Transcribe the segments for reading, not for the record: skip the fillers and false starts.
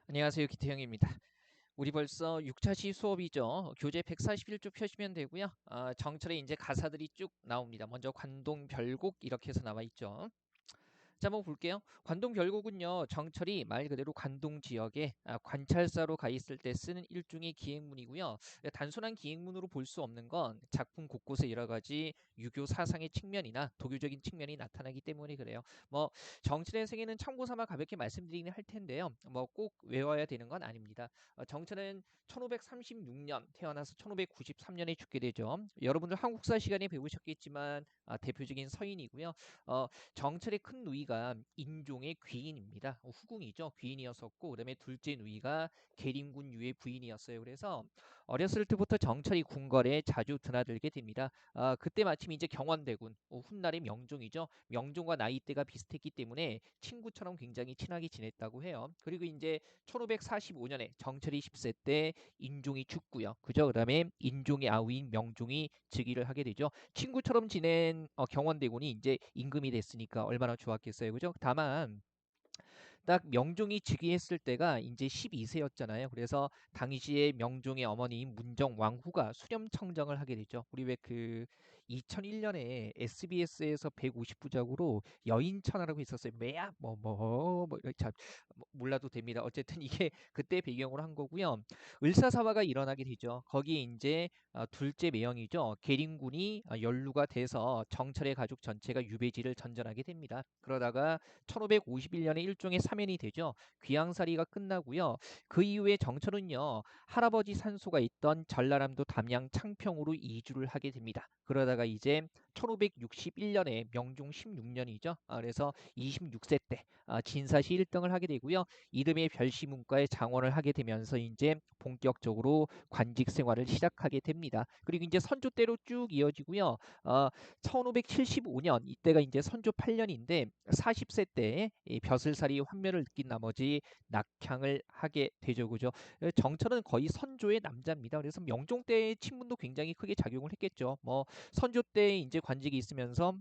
안녕하세요. 기태형입니다. 우리 벌써 6차 시 수업이죠. 교재 141쪽 펴시면 되고요. 정철에 이제 가사들이 쭉 나옵니다. 먼저 관동 별곡 이렇게 해서 나와 있죠. 자, 한번 볼게요. 관동 별곡은요, 정철이 말 그대로 관동 지역에 관찰사로 가 있을 때 쓰는 일종의 기행문이고요. 단순한 기행문으로 볼 수 없는 건 작품 곳곳에 여러 가지 유교 사상의 측면이나 도교적인 측면이 나타나기 때문에 그래요. 뭐 정철의 생애는 참고 삼아 가볍게 말씀드리긴 할 텐데요. 뭐 꼭 외워야 되는 건 아닙니다. 정철은 1536년 태어나서 1593년에 죽게 되죠. 여러분들 한국사 시간에 배우셨겠지만 대표적인 서인이고요. 어, 정철의 큰 누이가 인종의 귀인입니다. 후궁이죠. 귀인이었었고, 그다음에 둘째 누이가 계림군 유의 부인이었어요. 그래서 어렸을 때부터 정철이 궁궐에 자주 드나들게 됩니다. 그때 마침 이제 경원대군, 훗날의 명종이죠. 명종과 나이대가 비슷했기 때문에 친구처럼 굉장히 친하게 지냈다고 해요. 그리고 이제 1545년에 정철이 10세 때 인종이 죽고요. 그죠? 그다음에 인종의 아우인 명종이 즉위를 하게 되죠. 친구처럼 지낸 경원대군이 이제 임금이 됐으니까 얼마나 좋았겠어요. 그죠? 다만 딱 명종이 즉위했을 때가 이제 12세였잖아요. 그래서 당시에 명종의 어머니인 문정 왕후가 수렴청정을 하게 되죠. 우리 왜 그 2001년에 SBS에서 150부작으로 여인천하라고 있었어요. 매야 뭐 이렇게 참 몰라도 됩니다. 어쨌든 이게 그때 배경으로 한 거고요. 을사사화가 일어나게 되죠. 거기에 이제 둘째 매형이죠. 계림군이 연루가 돼서 정철의 가족 전체가 유배지를 전전하게 됩니다. 그러다가 1551년에 일종의 사면이 되죠. 귀양살이가 끝나고요. 그 이후에 정철은요. 할아버지 산소가 있던 전라남도 담양 창평으로 이주를 하게 됩니다. 그러다가 이제 1561년에 명종 16년이죠. 그래서 26세 때 진사시 1등을 하게 되고요. 이듬해 별시문과에 장원을 하게 되면서 이제 본격적으로 관직 생활을 시작하게 됩니다. 그리고 이제 선조 때로 쭉 이어지고요. 1575년 이때가 이제 선조 8년인데 40세 때 벼슬살이 환멸을 느낀 나머지 낙향을 하게 되죠. 그죠? 정철은 거의 선조의 남자입니다. 그래서 명종 때의 친문도 굉장히 크게 작용을 했겠죠. 뭐 선조 때 이제 관직이 있으면서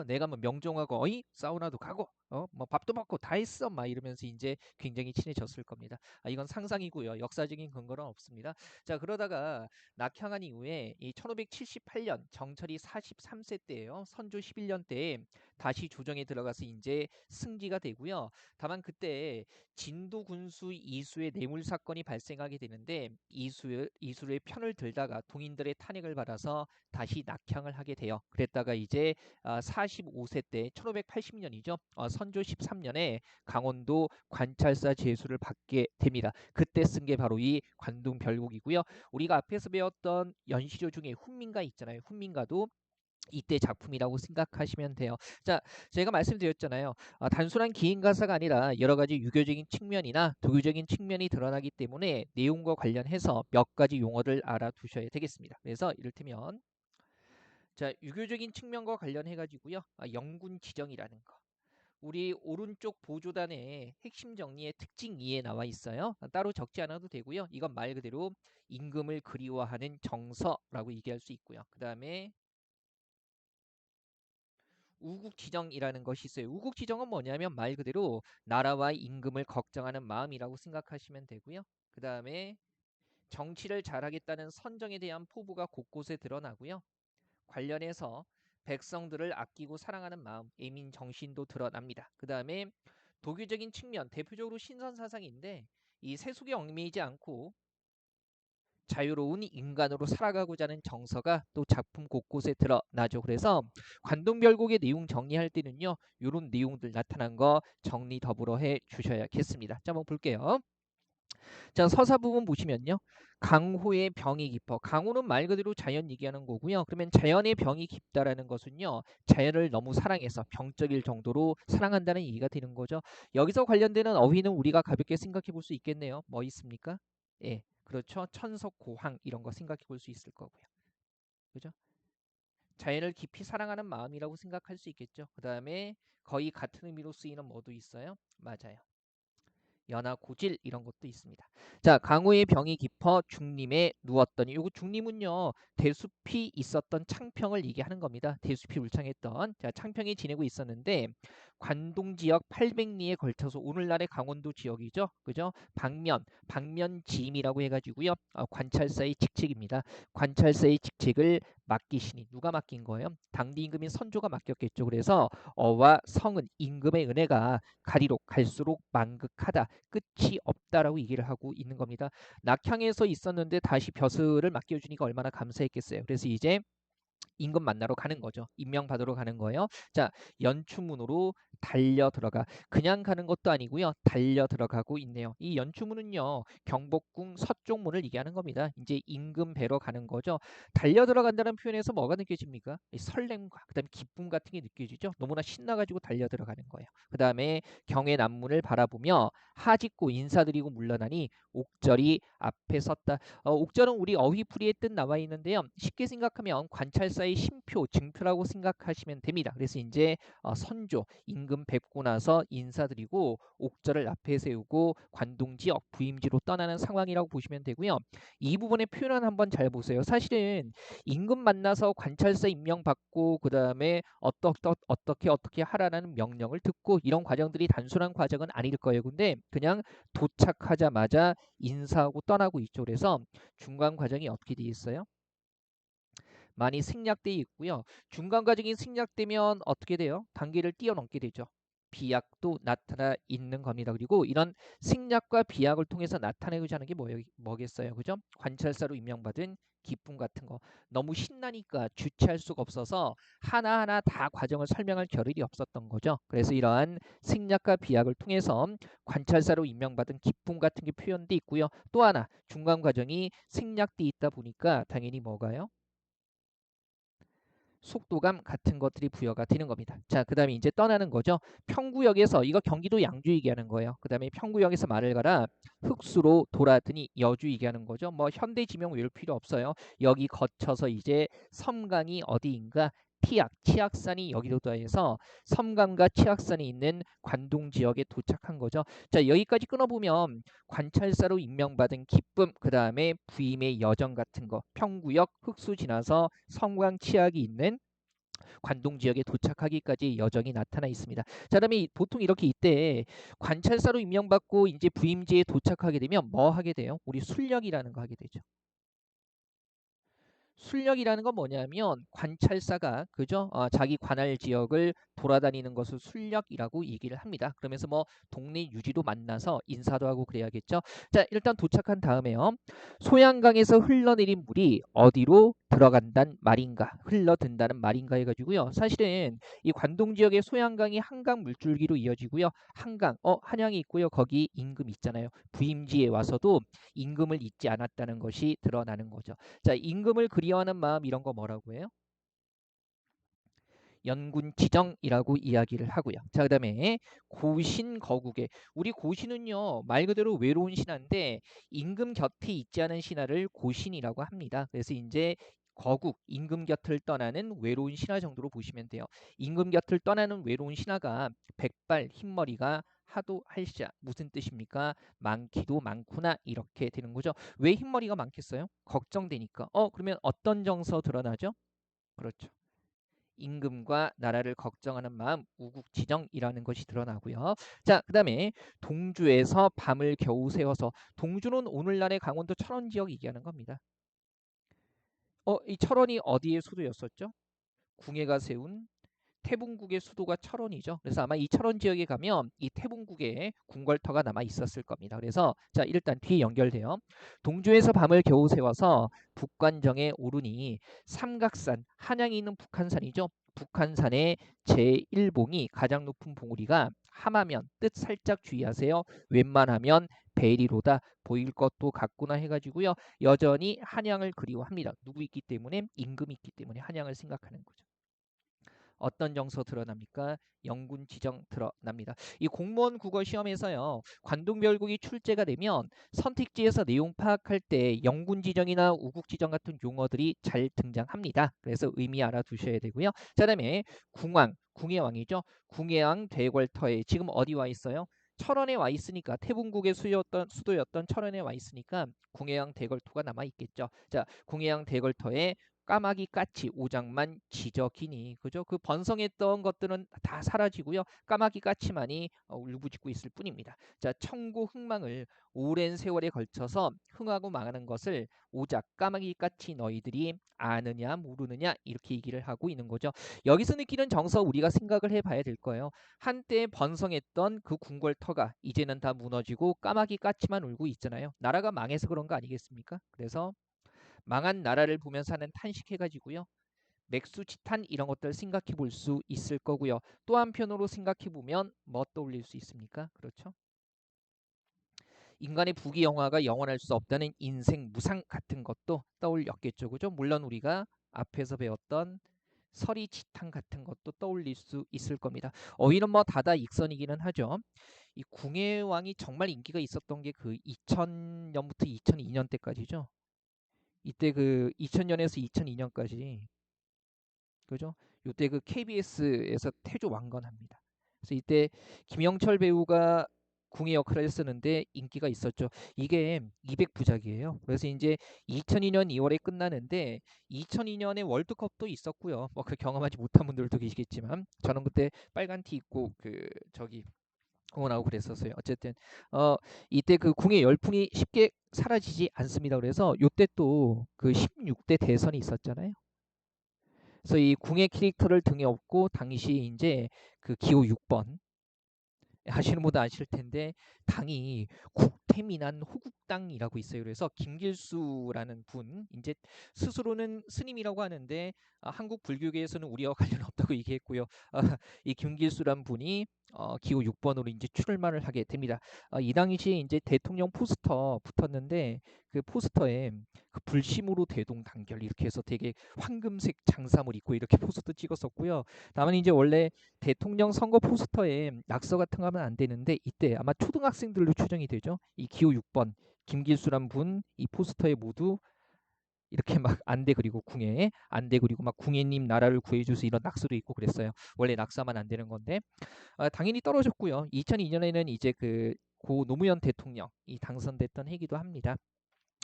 내가 뭐 명종하고 어이 사우나도 가고 뭐 밥도 먹고 다 했어 막 이러면서 이제 굉장히 친해졌을 겁니다. 이건 상상이고요. 역사적인 근거는 없습니다. 자, 그러다가 낙향한 이후에 이 1578년 정철이 43세 때예요. 선조 11년 때에 다시 조정에 들어가서 이제 승지가 되고요. 다만 그때 진도 군수 이수의 뇌물 사건이 발생하게 되는데 이수의 편을 들다가 동인들의 탄핵을 받아서 다시 낙향을 하게 돼요. 그랬다가 이제 45세 때 1580년이죠. 선조 13년에 강원도 관찰사 제수를 받게 됩니다. 그때 쓴 게 바로 이 관동별곡이고요. 우리가 앞에서 배웠던 연시조 중에 훈민가 있잖아요. 훈민가도 이때 작품이라고 생각하시면 돼요. 자, 제가 말씀드렸잖아요. 단순한 기인 가사가 아니라 여러 가지 유교적인 측면이나 도교적인 측면이 드러나기 때문에 내용과 관련해서 몇 가지 용어를 알아두셔야 되겠습니다. 그래서 이를테면 자, 유교적인 측면과 관련해 가지고요. 영군 지정이라는 거. 우리 오른쪽 보조단의 핵심 정리의 특징 2에 나와 있어요. 따로 적지 않아도 되고요. 이건 말 그대로 임금을 그리워하는 정서라고 얘기할 수 있고요. 그다음에 우국 지정이라는 것이 있어요. 우국 지정은 뭐냐면 말 그대로 나라와 임금을 걱정하는 마음이라고 생각하시면 되고요. 그다음에 정치를 잘하겠다는 선정에 대한 포부가 곳곳에 드러나고요. 관련해서 백성들을 아끼고 사랑하는 마음, 애민 정신도 드러납니다. 그 다음에 도교적인 측면, 대표적으로 신선 사상인데 이 세속에 얽매이지 않고 자유로운 인간으로 살아가고자 하는 정서가 또 작품 곳곳에 드러나죠. 그래서 관동별곡의 내용 정리할 때는요, 이런 내용들 나타난 거 정리 더불어 해 주셔야겠습니다. 자, 한번 볼게요. 자, 서사 부분 보시면요. 강호의 병이 깊어. 강호는 말 그대로 자연 얘기하는 거고요. 그러면 자연의 병이 깊다라는 것은요. 자연을 너무 사랑해서 병적일 정도로 사랑한다는 얘기가 되는 거죠. 여기서 관련되는 어휘는 우리가 가볍게 생각해 볼 수 있겠네요. 뭐 있습니까? 예. 그렇죠. 천석고항 이런 거 생각해 볼 수 있을 거고요. 그죠? 자연을 깊이 사랑하는 마음이라고 생각할 수 있겠죠. 그다음에 거의 같은 의미로 쓰이는 뭐도 있어요? 맞아요. 연하 고질 이런 것도 있습니다. 자, 강호의 병이 깊어 중림에 누웠더니 요거 중림은요 대숲이 있었던 창평을 얘기하는 겁니다. 대숲이 울창했던 자 창평에 지내고 있었는데 관동 지역 800리에 걸쳐서 오늘날의 강원도 지역이죠. 그죠? 방면지임이라고 해가지고요. 관찰사의 직책입니다. 관찰사의 직책을 맡기시니 누가 맡긴 거예요? 당대 임금인 선조가 맡겼겠죠. 그래서 어와 성은 임금의 은혜가 가리록 갈수록 만극하다. 끝이 없다라고 얘기를 하고 있는 겁니다. 낙향에서 있었는데 다시 벼슬을 맡겨주니까 얼마나 감사했겠어요. 그래서 이제 임금 만나러 가는 거죠. 임명받으러 가는 거예요. 자, 연추문으로 달려 들어가. 그냥 가는 것도 아니고요. 달려 들어가고 있네요. 이 연추문은요. 경복궁 서쪽문을 얘기하는 겁니다. 이제 임금 뵈러 가는 거죠. 달려 들어간다는 표현에서 뭐가 느껴집니까? 설렘과 그다음에 기쁨 같은 게 느껴지죠. 너무나 신나가지고 달려 들어가는 거예요. 그다음에 경의 남문을 바라보며 하짓고 인사드리고 물러나니 옥절이 앞에 섰다. 옥절은 우리 어휘풀이의 뜻 나와 있는데요. 쉽게 생각하면 관찰사의 심표, 증표라고 생각하시면 됩니다. 그래서 이제 선조, 임금 뵙고 나서 인사드리고 옥절을 앞에 세우고 관동 지역 부임지로 떠나는 상황이라고 보시면 되고요. 이 부분의 표현은 한번 잘 보세요. 사실은 임금 만나서 관찰사 임명받고 그 다음에 어떻게 하라는 명령을 듣고 이런 과정들이 단순한 과정은 아닐 거예요. 근데 그냥 도착하자마자 인사하고 떠나고 있죠. 그래서 중간 과정이 어떻게 돼 있어요? 많이 생략돼 있고요. 중간 과정이 생략되면 어떻게 돼요? 단계를 뛰어넘게 되죠. 비약도 나타나 있는 겁니다. 그리고 이런 생략과 비약을 통해서 나타내고자 하는 게 뭐겠어요? 그죠? 관찰사로 임명받은 기쁨 같은 거. 너무 신나니까 주체할 수가 없어서 하나하나 다 과정을 설명할 겨를이 없었던 거죠. 그래서 이러한 생략과 비약을 통해서 관찰사로 임명받은 기쁨 같은 게 표현돼 있고요. 또 하나 중간 과정이 생략돼 있다 보니까 당연히 뭐가요? 속도감 같은 것들이 부여가 되는 겁니다. 자, 그 다음에 이제 떠나는 거죠. 평구역에서 이거 경기도 양주 얘기하는 거예요. 그 다음에 평구역에서 말을 가라 흑수로 돌아더니 여주 얘기하는 거죠. 뭐 현대 지명 외울 필요 없어요. 여기 거쳐서 이제 섬강이 어디인가 치악산이 여기로 더해서 섬강과 치악산이 있는 관동 지역에 도착한 거죠. 자, 여기까지 끊어보면 관찰사로 임명받은 기쁨, 그 다음에 부임의 여정 같은 거, 평구역 흑수 지나서 섬강 치악이 있는 관동 지역에 도착하기까지 여정이 나타나 있습니다. 자, 그다음에 보통 이렇게 이때 관찰사로 임명받고 이제 부임지에 도착하게 되면 뭐 하게 돼요? 우리 순력이라는 거 하게 되죠. 순력이라는 건 뭐냐면 관찰사가 그죠? 자기 관할 지역을 돌아다니는 것을 순력이라고 얘기를 합니다. 그러면서 뭐 동네 유지도 만나서 인사도 하고 그래야겠죠. 자, 일단 도착한 다음에요. 소양강에서 흘러내린 물이 어디로 들어간단 말인가? 흘러든다는 말인가 해가지고요. 사실은 이 관동 지역의 소양강이 한강 물줄기로 이어지고요. 한양이 있고요. 거기 임금 있잖아요. 부임지에 와서도 임금을 잊지 않았다는 것이 드러나는 거죠. 자, 임금을 그리워하는 마음 이런 거 뭐라고 해요? 연군지정이라고 이야기를 하고요. 자, 그다음에 고신거국에 우리 고신은요 말 그대로 외로운 신하인데 임금 곁에 있지 않은 신하를 고신이라고 합니다. 그래서 이제 거국 임금 곁을 떠나는 외로운 신하 정도로 보시면 돼요. 임금 곁을 떠나는 외로운 신하가 백발 흰머리가 하도 할시자 무슨 뜻입니까? 많기도 많구나 이렇게 되는 거죠. 왜 흰머리가 많겠어요? 걱정되니까. 그러면 어떤 정서 드러나죠? 그렇죠. 임금과 나라를 걱정하는 마음 우국지정이라는 것이 드러나고요. 자, 그다음에 동주에서 밤을 겨우 새워서 동주는 오늘날의 강원도 철원 지역 얘기하는 겁니다. 이 철원이 어디의 수도였었죠? 궁예가 세운 태bun국의 수도가 철원이죠. 그래서 아마 이 철원 지역에 가면 이 태bun국에 궁궐터가 남아 있었을 겁니다. 그래서 자, 일단 뒤에 연결돼요. 동주에서 밤을 겨우 새워서 북관정에 오르니 삼각산 한양이 있는 북한산이죠. 북한산의 제1봉이 가장 높은 봉우리가 함하면 뜻 살짝 주의하세요. 웬만하면 베리로다 보일 것도 같구나 해가지고요. 여전히 한양을 그리워합니다. 누구 있기 때문에? 임금이 있기 때문에 한양을 생각하는 거죠. 어떤 정서 드러납니까? 영군 지정 드러납니다. 이 공무원 국어 시험에서요. 관동별국이 출제가 되면 선택지에서 내용 파악할 때 영군 지정이나 우국 지정 같은 용어들이 잘 등장합니다. 그래서 의미 알아두셔야 되고요. 자, 그다음에 궁왕, 궁의 왕이죠. 궁의 왕 대궐터에 지금 어디 와 있어요? 철원에 와 있으니까 태bun국의 수도였던 철원에 와 있으니까 궁예왕 대궐터가 남아 있겠죠. 자, 궁예왕 대궐터에 까마귀 까치 오장만 지저귀니 그죠? 그 번성했던 것들은 다 사라지고요. 까마귀 까치만이 울부짖고 있을 뿐입니다. 자, 청고 흥망을 오랜 세월에 걸쳐서 흥하고 망하는 것을 오작 까마귀 까치 너희들이 아느냐 모르느냐 이렇게 얘기를 하고 있는 거죠. 여기서 느끼는 정서 우리가 생각을 해봐야 될 거예요. 한때 번성했던 그 궁궐터가 이제는 다 무너지고 까마귀 까치만 울고 있잖아요. 나라가 망해서 그런 거 아니겠습니까? 그래서 망한 나라를 보면서 하는 탄식해가지고요. 맥수지탄 이런 것들 생각해 볼 수 있을 거고요. 또 한편으로 생각해 보면 뭐 떠올릴 수 있습니까? 그렇죠? 인간의 부귀영화가 영원할 수 없다는 인생 무상 같은 것도 떠올렸겠죠. 그죠? 물론 우리가 앞에서 배웠던 서리지탄 같은 것도 떠올릴 수 있을 겁니다. 어휘는 뭐 다다익선이기는 하죠. 이 궁예의 왕이 정말 인기가 있었던 게 그 2000년부터 2002년 때까지죠. 이때 그 2000년에서 2002년까지 그죠? 이때 그 KBS에서 태조 왕건합니다. 그래서 이때 김영철 배우가 궁의 역할을 했었는데 인기가 있었죠. 이게 200부작이에요. 그래서 이제 2002년 2월에 끝나는데 2002년에 월드컵도 있었고요. 뭐 그 경험하지 못한 분들도 계시겠지만 저는 그때 빨간 티 입고 그 저기 응원하고 그랬었어요. 어쨌든 이때 그 궁의 열풍이 쉽게 사라지지 않습니다. 그래서 요때 또 그 16대 대선이 있었잖아요. 그래서 이 궁의 캐릭터를 등에 업고 당시 이제 그 기호 6번 아시는 분도 아실 텐데 당이 국태민한 호국당이라고 있어요. 그래서 김길수라는 분 이제 스스로는 스님이라고 하는데 한국 불교계에서는 우리와 관련 없다고 얘기했고요. 이 김길수란 분이 기호 6번으로 이제 출마를 하게 됩니다. 이 당시에 이제 대통령 포스터 붙었는데 그 포스터에 그 불심으로 대동단결 이렇게 해서 되게 황금색 장삼을 입고 이렇게 포스터 찍었었고요. 다만 이제 원래 대통령 선거 포스터에 낙서 같은 거 하면 안 되는데 이때 아마 초등학생들로 추정이 되죠. 이 기호 6번 김길수란 분 이 포스터에 모두 이렇게 막 안돼 그리고 궁예 안돼 그리고 막 궁예님 나라를 구해주세요 이런 낙서도 있고 그랬어요. 원래 낙서만 안 되는 건데 당연히 떨어졌고요. 2002년에는 이제 그 고 노무현 대통령이 당선됐던 해기도 합니다.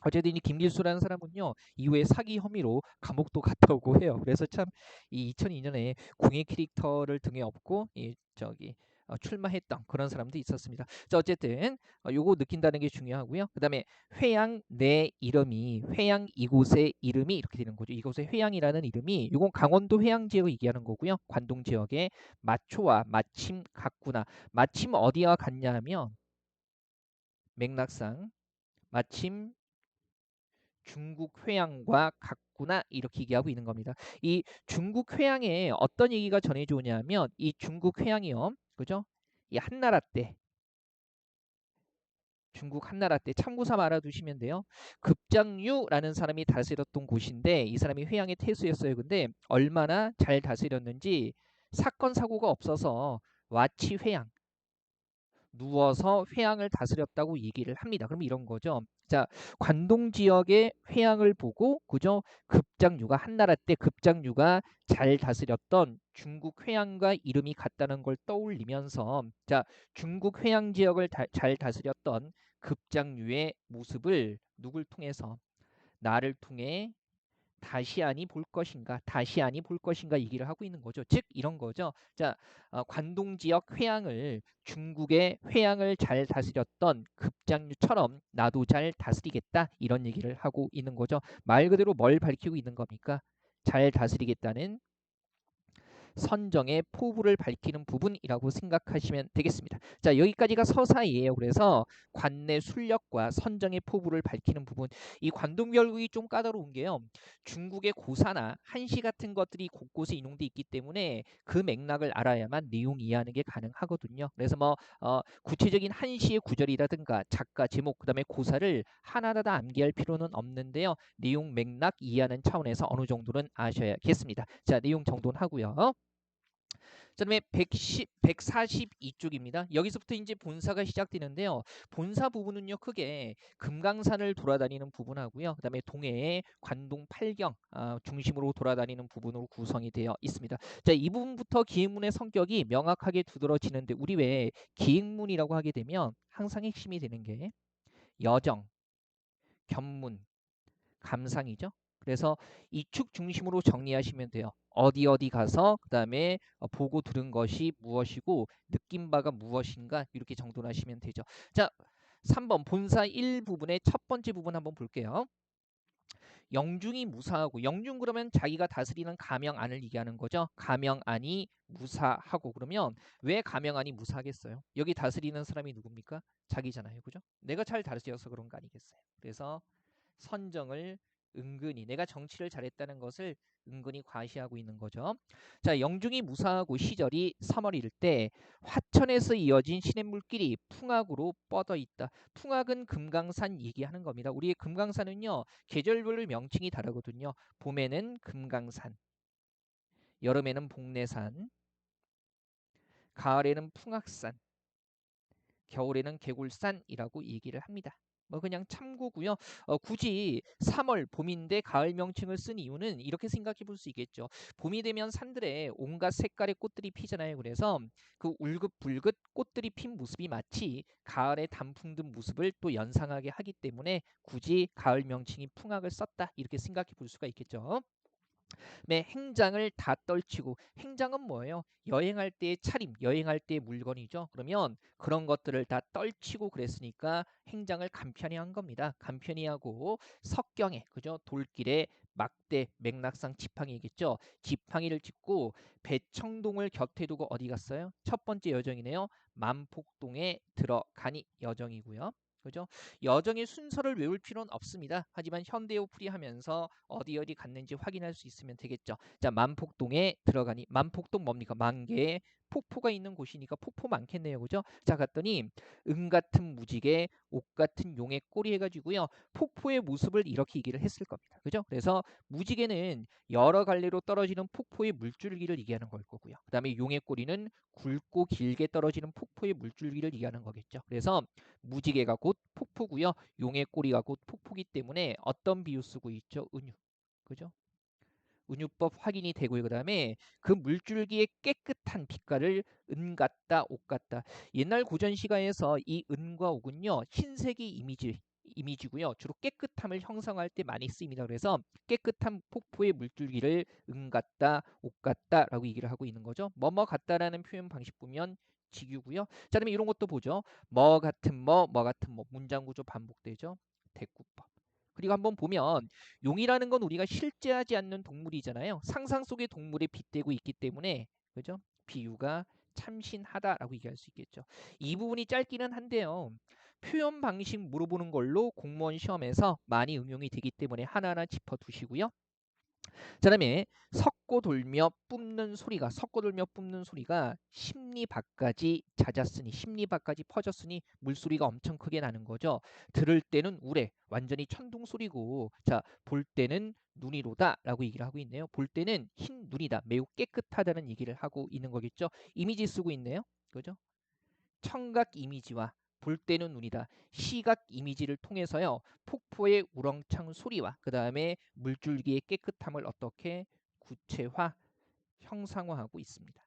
어쨌든 이 김길수라는 사람은요 이후에 사기 혐의로 감옥도 갔다 오고 해요. 그래서 참 이 2002년에 궁예 캐릭터를 등에 업고 이 저기 출마했던 그런 사람도 있었습니다. 자 어쨌든 요거 느낀다는 게 중요하고요. 그다음에 회양 내 이름이 회양 이곳의 이름이 이렇게 되는 거죠. 이곳의 회양이라는 이름이 이건 강원도 회양 지역을 얘기하는 거고요. 관동 지역의 마초와 마침 같구나. 마침 어디와 같냐 하면 맥락상 마침 중국 회양과 같구나 이렇게 얘기하고 있는 겁니다. 이 중국 회양에 어떤 얘기가 전해져 오냐면 이 중국 회양이요. 그죠? 이 한나라 때 중국 한나라 때 참고삼아 알아두시면 돼요. 급장유라는 사람이 다스렸던 곳인데 이 사람이 회양의 태수였어요. 근데 얼마나 잘 다스렸는지 사건 사고가 없어서 와치 회양 누워서 회양을 다스렸다고 얘기를 합니다. 그럼 이런 거죠. 자, 관동 지역의 회양을 보고 그죠? 급장유가 한나라 때 급장유가 잘 다스렸던 중국 회양과 이름이 같다는 걸 떠올리면서 자, 중국 회양 지역을 잘 다스렸던 급장유의 모습을 누굴 통해서 나를 통해 다시 아니 볼 것인가 다시 아니 볼 것인가 얘기를 하고 있는 거죠. 즉 이런 거죠. 자 관동 지역 회양을 중국의 회양을 잘 다스렸던 급장유처럼 나도 잘 다스리겠다 이런 얘기를 하고 있는 거죠. 말 그대로 뭘 밝히고 있는 겁니까? 잘 다스리겠다는 선정의 포부를 밝히는 부분이라고 생각하시면 되겠습니다. 자 여기까지가 서사이에요. 그래서 관내 순력과 선정의 포부를 밝히는 부분 이 관동별국이 좀 까다로운 게요. 중국의 고사나 한시 같은 것들이 곳곳에 인용돼 있기 때문에 그 맥락을 알아야만 내용 이해하는 게 가능하거든요. 그래서 뭐 구체적인 한시의 구절이라든가 작가 제목 그다음에 고사를 하나하나 다 암기할 필요는 없는데요. 내용 맥락 이해하는 차원에서 어느 정도는 아셔야겠습니다. 자 내용 정돈하고요. 자, 그다음에 142쪽입니다. 여기서부터 이제 본사가 시작되는데요. 본사 부분은요 크게 금강산을 돌아다니는 부분하고요. 그다음에 동해의 관동 팔경 중심으로 돌아다니는 부분으로 구성이 되어 있습니다. 자, 이 부분부터 기행문의 성격이 명확하게 두드러지는데 우리 왜 기행문이라고 하게 되면 항상 핵심이 되는 게 여정, 견문, 감상이죠. 그래서 이 축 중심으로 정리하시면 돼요. 어디 어디 가서 그다음에 보고 들은 것이 무엇이고 느낀 바가 무엇인가 이렇게 정돈을 하시면 되죠. 자, 3번 본사 1부분의 첫 번째 부분 한번 볼게요. 영중이 무사하고 영중 그러면 자기가 다스리는 가명안을 얘기하는 거죠. 가명안이 무사하고 그러면 왜 가명안이 무사하겠어요? 여기 다스리는 사람이 누굽니까? 자기잖아요. 그죠? 내가 잘 다스려서 그런 거 아니겠어요? 그래서 선정을 은근히 내가 정치를 잘했다는 것을 은근히 과시하고 있는 거죠. 자, 영중이 무사하고 시절이 3월일 때 화천에서 이어진 시냇물길이 풍악으로 뻗어 있다. 풍악은 금강산 얘기하는 겁니다. 우리의 금강산은요, 계절별로 명칭이 다르거든요. 봄에는 금강산, 여름에는 복례산, 가을에는 풍악산, 겨울에는 개굴산이라고 얘기를 합니다. 뭐 그냥 참고고요. 굳이 3월 봄인데 가을 명칭을 쓴 이유는 이렇게 생각해 볼 수 있겠죠. 봄이 되면 산들에 온갖 색깔의 꽃들이 피잖아요. 그래서 그 울긋불긋 꽃들이 핀 모습이 마치 가을의 단풍 든 모습을 또 연상하게 하기 때문에 굳이 가을 명칭이 풍악을 썼다 이렇게 생각해 볼 수가 있겠죠. 네, 행장을 다 떨치고 행장은 뭐예요? 여행할 때의 차림, 여행할 때의 물건이죠. 그러면 그런 것들을 다 떨치고 그랬으니까 행장을 간편히 한 겁니다. 간편히 하고 석경에 그죠? 돌길에 막대, 맥락상 지팡이겠죠. 지팡이를 짚고 배청동을 곁에 두고 어디 갔어요? 첫 번째 여정이네요. 만폭동에 들어가니 여정이고요. 그죠? 여정의 순서를 외울 필요는 없습니다. 하지만 현대어풀이 하면서 어디 어디 갔는지 확인할 수 있으면 되겠죠. 자, 만폭동에 들어가니 만폭동 뭡니까? 만개의 폭포가 있는 곳이니까 폭포 많겠네요. 그죠? 자, 갔더니 은 같은 무지개, 옥 같은 용의 꼬리 해가지고요. 폭포의 모습을 이렇게 얘기를 했을 겁니다. 그죠? 그래서 무지개는 여러 갈래로 떨어지는 폭포의 물줄기를 얘기하는 걸 거고요. 그 다음에 용의 꼬리는 굵고 길게 떨어지는 폭포의 물줄기를 얘기하는 거겠죠. 그래서 무지개가 곧 폭포고요. 용의 꼬리가 곧 폭포기 때문에 어떤 비유 쓰고 있죠? 은유. 그죠? 은유법 확인이 되고요. 그다음에 그 물줄기의 깨끗한 빛깔을 은 같다, 옥 같다. 옛날 고전 시가에서 이 은과 옥은요 흰색이 이미지고요. 주로 깨끗함을 형성할 때 많이 쓰입니다. 그래서 깨끗한 폭포의 물줄기를 은 같다, 옥 같다라고 얘기를 하고 있는 거죠. 뭐뭐 같다라는 표현 방식 보면 직유고요. 자, 그러면 이런 것도 보죠. 뭐 같은 뭐 같은 뭐 문장 구조 반복되죠. 대꾸법. 그리고 한번 보면 용이라는 건 우리가 실제하지 않는 동물이잖아요. 상상 속의 동물에 빗대고 있기 때문에 그죠? 비유가 참신하다라고 얘기할 수 있겠죠. 이 부분이 짧기는 한데요. 표현 방식 물어보는 걸로 공무원 시험에서 많이 응용이 되기 때문에 하나하나 짚어두시고요. 자, 다음에 섞고 돌며 뿜는 소리가 십리 밖까지 잦았으니 십리 밖까지 퍼졌으니 물소리가 엄청 크게 나는 거죠. 들을 때는 우레 완전히 천둥 소리고 자, 볼 때는 눈이로다라고 얘기를 하고 있네요. 볼 때는 흰 눈이다. 매우 깨끗하다는 얘기를 하고 있는 거겠죠. 이미지 쓰고 있네요. 그죠? 청각 이미지와 볼 때는 눈이다. 시각 이미지를 통해서요. 폭포의 우렁찬 소리와 그 다음에 물줄기의 깨끗함을 어떻게 구체화, 형상화하고 있습니다.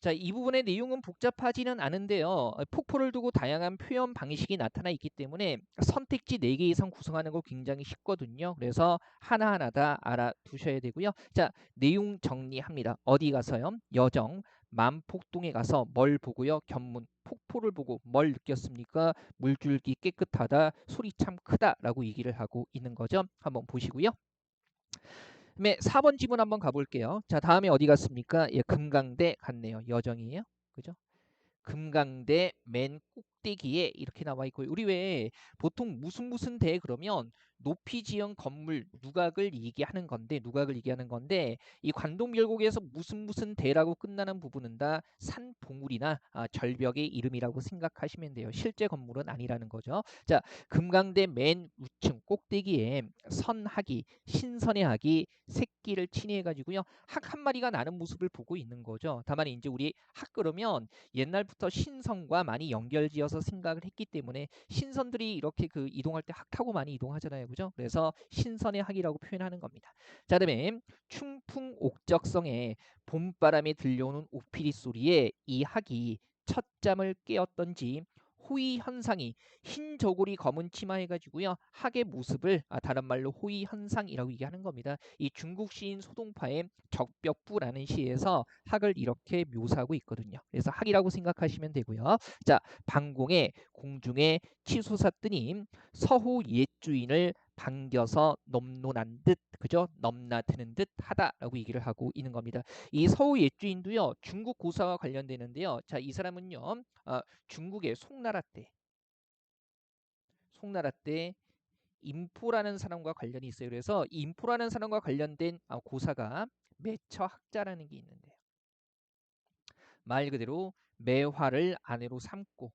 자, 이 부분의 내용은 복잡하지는 않은데요. 폭포를 두고 다양한 표현 방식이 나타나 있기 때문에 선택지 4개 이상 구성하는 거 굉장히 쉽거든요. 그래서 하나하나 다 알아두셔야 되고요. 자, 내용 정리합니다. 어디 가서요? 여정, 만폭동에 가서 뭘 보고요? 견문, 폭포를 보고 뭘 느꼈습니까? 물줄기 깨끗하다, 소리 참 크다라고 얘기를 하고 있는 거죠. 한번 보시고요. 그다음에 4번 지문 한번 가볼게요. 자, 다음에 어디 갔습니까? 예, 금강대 갔네요. 여정이에요. 그죠? 금강대 맨 꼭대기에 이렇게 나와 있고요. 우리 왜 보통 무슨 대 그러면 높이 지은 건물 누각을 얘기하는 건데 이 관동별곡에서 무슨 대라고 끝나는 부분은 다 산봉우리나 절벽의 이름이라고 생각하시면 돼요. 실제 건물은 아니라는 거죠. 자, 금강대 맨 우층 꼭대기에 선학이 신선의 학이 새끼를 친해해 가지고요. 학 한 마리가 나는 모습을 보고 있는 거죠. 다만 이제 우리 학 그러면 옛날부터 신선과 많이 연결지어서 생각을 했기 때문에 신선들이 이렇게 그 이동할 때 학하고 많이 이동하잖아요. 그죠? 그래서 신선의 학이라고 표현하는 겁니다. 자, 그다음에 충풍 옥적성에 봄바람에 들려오는 옥피리 소리에 이 학이 첫잠을 깨었던지 호의 현상이 흰 저고리 검은 치마 해가지고요. 학의 모습을 다른 말로 호의 현상이라고 얘기하는 겁니다. 이 중국 시인 소동파의 적벽부라는 시에서 학을 이렇게 묘사하고 있거든요. 그래서 학이라고 생각하시면 되고요. 자, 방공에 공중에 치솟아 뜨님 서호 옛 주인을 반겨서 넘논한 듯, 그죠? 넘나드는 듯 하다라고 얘기를 하고 있는 겁니다. 이 서호 옛 주인도요, 중국 고사와 관련되는데요. 자, 이 사람은요, 중국의 송나라 때 인포라는 사람과 관련이 있어요. 그래서 이 인포라는 사람과 관련된 고사가 매처학자라는 게 있는데요. 말 그대로 매화를 아내로 삼고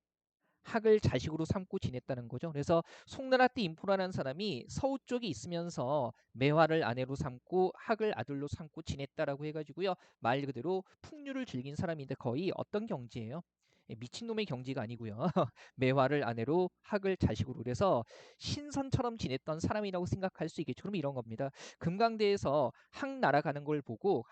학을 자식으로 삼고 지냈다는 거죠. 그래서 송나라 때 인포라는 사람이 서우 쪽에 있으면서 매화를 아내로 삼고 학을 아들로 삼고 지냈다라고 해가지고요. 말 그대로 풍류를 즐긴 사람인데 거의 어떤 경지예요? 미친놈의 경지가 아니고요. 매화를 아내로 학을 자식으로 그래서 신선처럼 지냈던 사람이라고 생각할 수 있겠죠. 그럼 이런 겁니다. 금강대에서 학 날아가는 걸 보고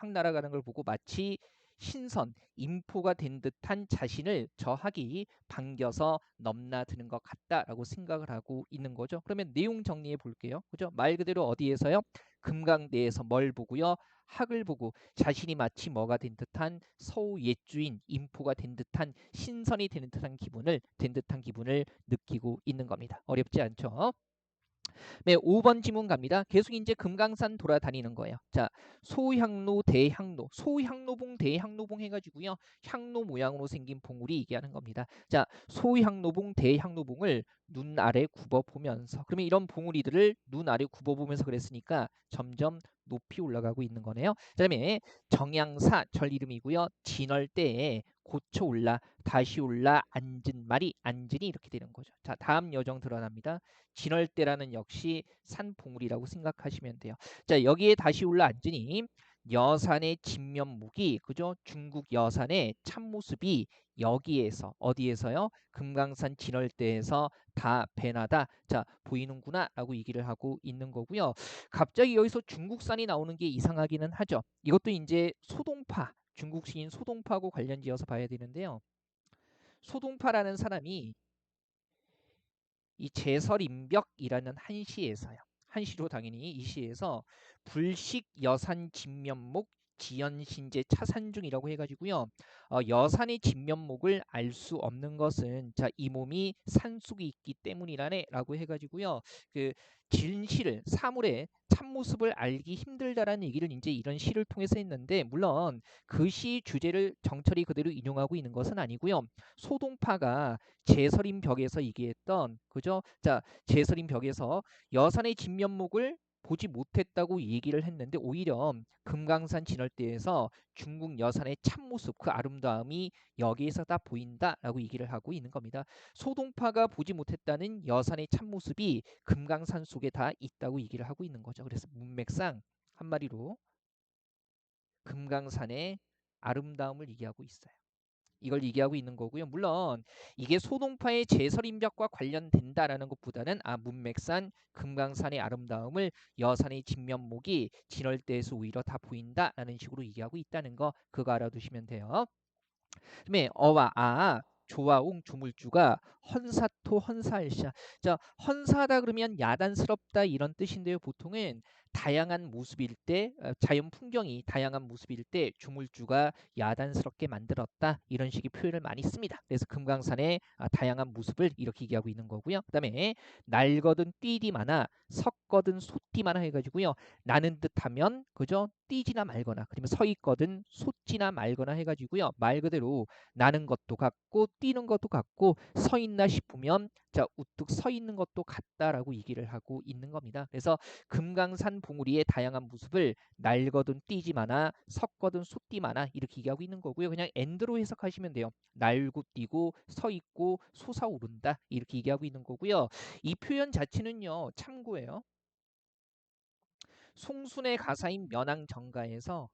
마치 신선, 인포가 된 듯한 자신을 저 학이 반겨서 넘나드는 것 같다라고 생각을 하고 있는 거죠. 그러면 내용 정리해 볼게요. 그죠? 말 그대로 어디에서요? 금강대에서 뭘 보고요? 학을 보고 자신이 마치 뭐가 된 듯한 서우 옛주인, 인포가 된 듯한 신선이 되는 듯한 기분을 느끼고 있는 겁니다. 어렵지 않죠? 네, 5번 지문 갑니다. 계속 이제 금강산 돌아다니는 거예요. 자, 소향로, 대향로, 소향로봉, 대향로봉 해가지고요. 향로 모양으로 생긴 봉우리 얘기하는 겁니다. 자, 소향로봉, 대향로봉을 눈 아래 굽어 보면서 그러면 이런 봉우리들을 눈 아래 굽어 보면서 그랬으니까 점점 높이 올라가고 있는 거네요. 그다음에 정양사 절 이름이고요. 진월대에 고쳐 올라 다시 올라 앉은 말이 앉으니 이렇게 되는 거죠. 자, 다음 여정 드러납니다. 진월대라는 역시 산봉우리라고 생각하시면 돼요. 자, 여기에 다시 올라 앉으니 여산의 진면목이 그죠? 중국 여산의 참모습이 여기에서 어디에서요? 금강산 진월대에서 다 배나다. 자, 보이는구나라고 얘기를 하고 있는 거고요. 갑자기 여기서 중국산이 나오는 게 이상하기는 하죠. 이것도 이제 소동파, 중국 시인 소동파하고 관련지어서 봐야 되는데요. 소동파라는 사람이 이 제설인벽이라는 한시에서요. 한시로 당연히 이 시에서 불식 여산 진면목 지연신제 차산중이라고 해가지고요. 여산의 진면목을 알 수 없는 것은 자, 이 몸이 산속에 있기 때문이라네라고 해가지고요. 그 진실을 사물의 참모습을 알기 힘들다라는 얘기를 이제 이런 시를 통해서 했는데 물론 그 시 주제를 정철이 그대로 인용하고 있는 것은 아니고요. 소동파가 제설인 벽에서 얘기했던 그죠? 자, 제설인 벽에서 여산의 진면목을 보지 못했다고 얘기를 했는데 오히려 금강산 진월대에서 중국 여산의 참모습 그 아름다움이 여기에서 다 보인다라고 얘기를 하고 있는 겁니다. 소동파가 보지 못했다는 여산의 참모습이 금강산 속에 다 있다고 얘기를 하고 있는 거죠. 그래서 문맥상 한마디로 금강산의 아름다움을 얘기하고 있어요. 이걸 얘기하고 있는 거고요. 물론 이게 소동파의 제설인벽과 관련된다라는 것보다는 문맥산 금강산의 아름다움을 여산의 진면목이 진월대에서 오히려 다 보인다라는 식으로 얘기하고 있다는 거 그거 알아두시면 돼요. 그다음에 어와 조와웅 조물주가 헌사토 헌사할샤. 자, 헌사하다 그러면 야단스럽다 이런 뜻인데요. 보통은 다양한 모습일 때 자연 풍경이 다양한 모습일 때 조물주가 야단스럽게 만들었다 이런 식의 표현을 많이 씁니다. 그래서 금강산의 다양한 모습을 이렇게 얘기하고 있는 거고요. 그다음에 날거든 뛰디 많아 섰거든 솟디 많아 해가지고요. 나는 듯하면 그죠? 뛰지나 말거나 그러면 서 있거든 솟지나 말거나 해가지고요. 말 그대로 나는 것도 같고 뛰는 것도 같고 서 있나 싶으면 자 우뚝 서 있는 것도 같다라고 얘기를 하고 있는 겁니다. 그래서 금강산 봉우리의 다양한 모습을 날거든 뛰지 마나 섰거든 솟디 마나 이렇게 얘기하고 있는 거고요. 그냥 엔드로 해석하시면 돼요. 날고 뛰고 서 있고 솟아오른다 이렇게 얘기하고 있는 거고요. 이 표현 자체는요 참고예요. 송순의 가사인 면왕정가에서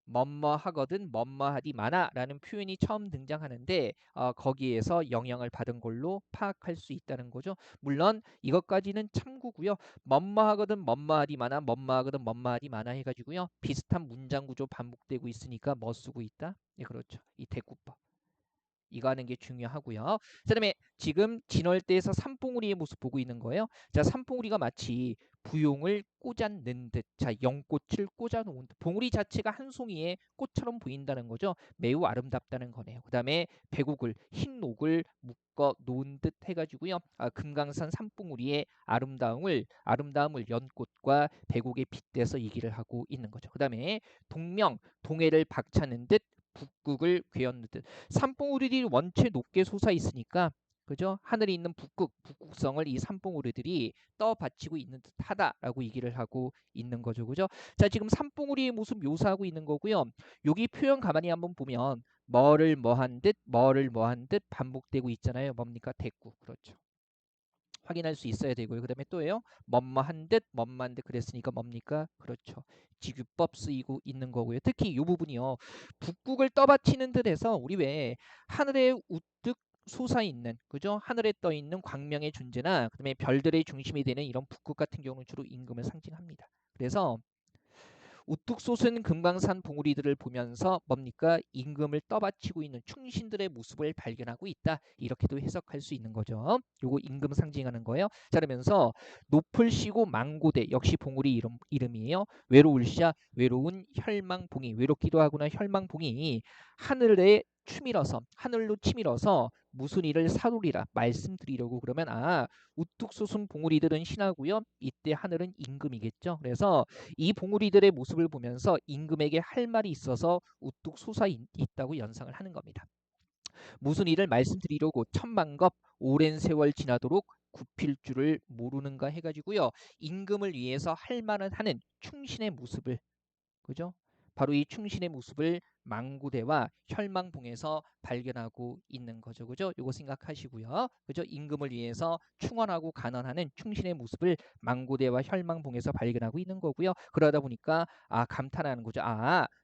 뭐뭐하거든 뭐뭐하디 마나라는 표현이 처음 등장하는데 거기에서 영향을 받은 걸로 파악할 수 있다는 거죠. 물론 이것까지는 참고고요. 뭐뭐하거든 뭐뭐하디 마나 뭐뭐하거든 뭐뭐하디 마나 해가지고요. 비슷한 문장 구조 반복되고 있으니까 뭐 쓰고 있다? 네, 그렇죠. 이 대꾸법. 이거 하는 게 중요하고요. 그다음에 지금 진월대에서 산봉우리의 모습 보고 있는 거예요. 자, 산봉우리가 마치 부용을 꽂아낸 듯, 자, 연꽃을 꽂아놓은 듯, 봉우리 자체가 한 송이의 꽃처럼 보인다는 거죠. 매우 아름답다는 거네요. 그다음에 백옥을 흰 녹을 묶어 놓은 듯 해가지고요. 금강산 산봉우리의 아름다움을 연꽃과 백옥에 빗대서 얘기를 하고 있는 거죠. 그다음에 동명 동해를 박차는 듯 북극을 괴었는 듯. 산봉우리들이 원체 높게 솟아 있으니까 그죠? 하늘에 있는 북극성을 이 산봉우리들이 떠받치고 있는 듯하다라고 얘기를 하고 있는 거죠, 그죠? 자, 지금 산봉우리의 모습 묘사하고 있는 거고요. 여기 표현 가만히 한번 보면 뭐를 뭐한 듯, 뭐를 뭐한 듯 반복되고 있잖아요. 뭡니까? 대꾸. 그렇죠. 확인할 수 있어야 되고요. 그 다음에 또예요. 뭐뭐한 듯, 뭐뭐한 듯 그랬으니까 뭡니까? 그렇죠. 지규법 쓰이고 있는 거고요. 특히 이 부분이요. 북극을 떠받치는 듯해서 우리 왜 하늘에 우뚝 솟아있는 그죠? 하늘에 떠있는 광명의 존재나 그다음에 별들의 중심이 되는 이런 북극 같은 경우는 주로 임금을 상징합니다. 그래서 우뚝 솟은 금강산 봉우리들을 보면서 뭡니까? 임금을 떠받치고 있는 충신들의 모습을 발견하고 있다. 이렇게도 해석할 수 있는 거죠. 요거 임금 상징하는 거예요. 자, 그러면서 높을 쉬고 망고대 역시 봉우리 이름이에요. 외로울샤 외로운 혈망봉이 외롭기도 하구나 혈망봉이 하늘로 치밀어서 무슨 일을 사루리라 말씀드리려고 그러면 우뚝 솟은 봉우리들은 신하고요. 이때 하늘은 임금이겠죠. 그래서 이 봉우리들의 모습을 보면서 임금에게 할 말이 있어서 우뚝 솟아 있다고 연상을 하는 겁니다. 무슨 일을 말씀드리려고 천만겁 오랜 세월 지나도록 굽힐 줄을 모르는가 해가지고요. 임금을 위해서 할 말을 하는 충신의 모습을 그죠? 바로 이 충신의 모습을 망구대와 혈망봉에서 발견하고 있는 거죠. 그죠? 요거 생각하시고요. 그죠? 임금을 위해서 충원하고 간언하는 충신의 모습을 망구대와 혈망봉에서 발견하고 있는 거고요. 그러다 보니까 감탄하는 거죠.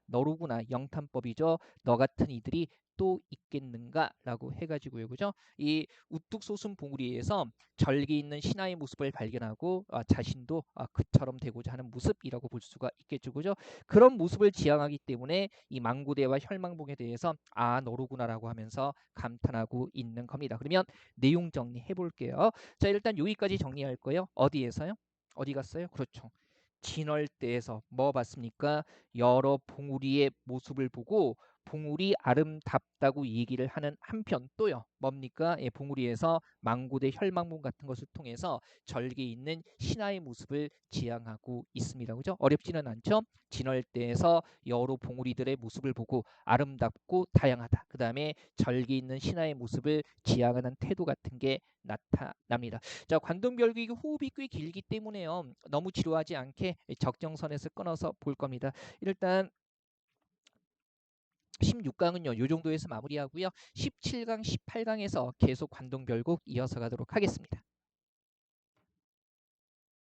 너로구나. 영탄법이죠. 너 같은 이들이 또 있겠는가라고 해가지고요. 그죠? 이 우뚝 솟은 봉우리에서 절기 있는 신하의 모습을 발견하고 자신도 그처럼 되고자 하는 모습이라고 볼 수가 있겠죠. 그죠? 그런 모습을 지향하기 때문에 이 망구대와 혈망봉에 대해서 너로구나라고 하면서 감탄하고 있는 겁니다. 그러면 내용 정리해 볼게요. 자, 일단 여기까지 정리할 거예요. 어디에서요? 어디 갔어요? 그렇죠. 진월대에서 뭐 봤습니까? 여러 봉우리의 모습을 보고 봉우리 아름답다고 얘기를 하는 한편 또요. 뭡니까? 봉우리에서 망고대 혈망봉 같은 것을 통해서 절개 있는 신하의 모습을 지향하고 있습니다. 그죠? 어렵지는 않죠? 진월대에서 여러 봉우리들의 모습을 보고 아름답고 다양하다. 그 다음에 절개 있는 신하의 모습을 지향하는 태도 같은 게 나타납니다. 자, 관동별기 호흡이 꽤 길기 때문에요. 너무 지루하지 않게 적정선에서 끊어서 볼 겁니다. 일단 16강은요. 요 정도에서 마무리하고요. 17강, 18강에서 계속 관동별곡 이어서 가도록 하겠습니다.